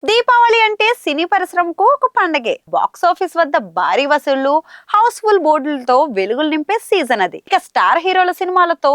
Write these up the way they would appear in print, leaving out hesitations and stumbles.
దీపావళి అంటే సినీ పరిశ్రమకు ఒక పండగే. బాక్స్ ఆఫీస్ వద్ద భారీ వసూళ్లు, హౌస్ఫుల్ బోర్డులతో వెలుగులు నింపే సీజన్ అది. ఇక స్టార్ హీరోల సినిమాలతో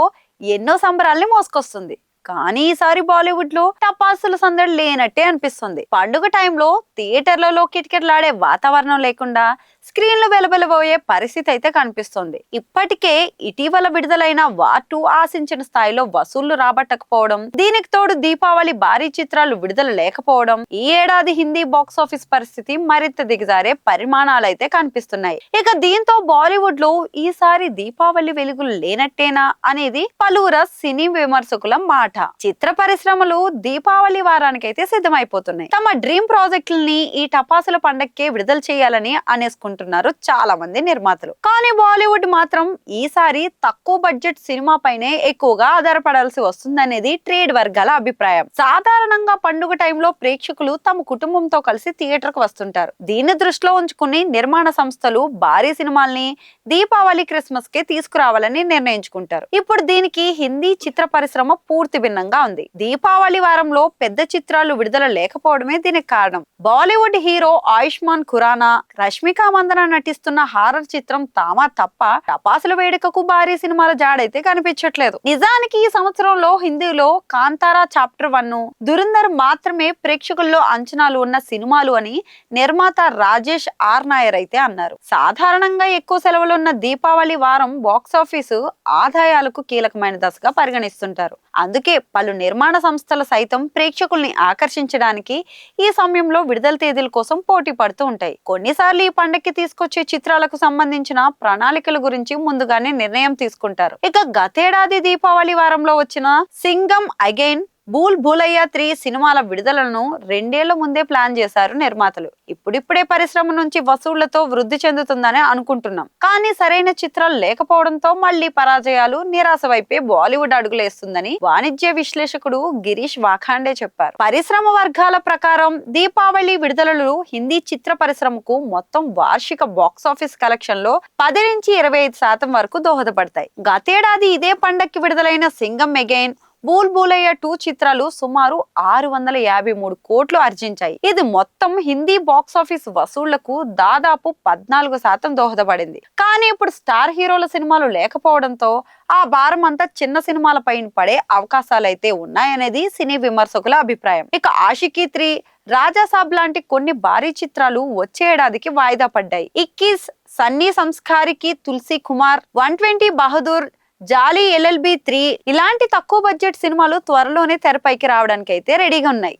ఎన్నో సంబరాల్ని మోసుకొస్తుంది. కానీ ఈసారి బాలీవుడ్ లో టపాసుల సందడి లేనట్టే అనిపిస్తుంది. పండుగ టైంలో థియేటర్లలో కిటకిటలాడే వాతావరణం లేకుండా స్క్రీన్లు వెలబెలబోయే పరిస్థితి అయితే కనిపిస్తుంది. ఇప్పటికే ఇటీవల విడుదలైన వార్ 2 ఆశించిన స్థాయిలో వసూళ్లు రాబట్టకపోవడం, దీనికి తోడు దీపావళి భారీ చిత్రాలు విడుదల లేకపోవడం, ఈ ఏడాది హిందీ బాక్స్ ఆఫీస్ పరిస్థితి మరింత దిగజారే పరిమాణాలైతే కనిపిస్తున్నాయి. ఇక దీంతో బాలీవుడ్ లో ఈసారి దీపావళి వెలుగులు లేనట్టేనా అనేది పలువురు సినీ విమర్శకుల మాట. చిత్ర పరిశ్రమలు దీపావళి వారానికైతే సిద్ధమైపోతున్నాయి. తమ డ్రీమ్ ప్రాజెక్టుల్ని ఈ టపాసుల పండక్కే విడుదల చేయాలని అనేసుకుంటున్నారు చాలా మంది నిర్మాతలు. కానీ బాలీవుడ్ మాత్రం ఈసారి తక్కువ బడ్జెట్ సినిమా పైనే ఎక్కువగా ఆధారపడాల్సి వస్తుందనేది ట్రేడ్ వర్గాల అభిప్రాయం. సాధారణంగా పండుగ టైంలో ప్రేక్షకులు తమ కుటుంబంతో కలిసి థియేటర్ కు వస్తుంటారు. దీన్ని దృష్టిలో ఉంచుకుని నిర్మాణ సంస్థలు భారీ సినిమాల్ని దీపావళి క్రిస్మస్ కే తీసుకురావాలని నిర్ణయించుకుంటారు. ఇప్పుడు దీనికి హిందీ చిత్ర పరిశ్రమ పూర్తి భిన్నంగా ఉంది. దీపావళి వారంలో పెద్ద చిత్రాలు విడుదల లేకపోవడమే దీనికి కారణం. బాలీవుడ్ హీరో ఆయుష్మాన్ ఖురానా, రష్మిక మందన నటిస్తున్న హారర్ చిత్రం తామా తప్ప టపాసుల వేడుకకు భారీ సినిమాల జాడైతే కనిపించట్లేదు. నిజానికి ఈ సంవత్సరంలో హిందీలో కాంతారా చాప్టర్ 1, దురంధర్ మాత్రమే ప్రేక్షకుల్లో అంచనాలు ఉన్న సినిమాలు అని నిర్మాత రాజేష్ ఆర్ నాయర్ అయితే అన్నారు. సాధారణంగా ఎక్కువ సెలవులు ఉన్న దీపావళి వారం బాక్సాఫీసు ఆదాయాలకు కీలకమైన దశగా పరిగణిస్తుంటారు. అందుకే పలు నిర్మాణ సంస్థలు సైతం ప్రేక్షకుల్ని ఆకర్షించడానికి ఈ సమయంలో విడుదల తేదీల కోసం పోటీ పడుతూ ఉంటాయి. కొన్నిసార్లు ఈ పండక్కి తీసుకొచ్చే చిత్రాలకు సంబంధించిన ప్రణాళికల గురించి ముందుగానే నిర్ణయం తీసుకుంటారు. ఇక గతేడాది దీపావళి వారంలో వచ్చిన సింగం అగైన్, భూల్ భూలయ్యా 3 సినిమాల విడుదలను 2 ఏళ్ల ముందే ప్లాన్ చేశారు నిర్మాతలు. ఇప్పుడిప్పుడే పరిశ్రమ నుంచి వసూళ్లతో వృద్ధి చెందుతుందని అనుకుంటున్నాం. కానీ సరైన చిత్రాలు లేకపోవడంతో మళ్లీ పరాజయాలు, నిరాశ వైపే బాలీవుడ్ అడుగులేస్తుందని వాణిజ్య విశ్లేషకుడు గిరీష్ వాఖాండే చెప్పారు. పరిశ్రమ వర్గాల ప్రకారం దీపావళి విడుదలలు హిందీ చిత్ర పరిశ్రమకు మొత్తం వార్షిక బాక్సాఫీస్ కలెక్షన్ లో 10 నుంచి 25% వరకు దోహదపడతాయి. గతేడాది ఇదే పండక్కి విడుదలైన సింగం అగైన్, భూల్ భూలయ్యా 2 చిత్రాలు సుమారు 653 కోట్లు ఆర్జించాయి. ఇది మొత్తం హిందీ బాక్సాఫీస్ వసూళ్లకు దాదాపు 14% దోహదపడింది. కానీ ఇప్పుడు స్టార్ హీరోల సినిమాలు లేకపోవడంతో ఆ భారం అంతా చిన్న సినిమాల పైన పడే అవకాశాలైతే ఉన్నాయనేది సినీ విమర్శకుల అభిప్రాయం. ఇక ఆషికీ 3, రాజాసాబ్ లాంటి కొన్ని భారీ చిత్రాలు వచ్చే ఏడాదికి వాయిదా పడ్డాయి. 21 సన్నీ సంస్కారికి, తులసి కుమార్, 120 బహదూర్, జాలీ LLB 3 ఇలాంటి తక్కువ బడ్జెట్ సినిమాలు త్వరలోనే తెరపైకి రావడానికి అయితే రెడీగా ఉన్నాయి.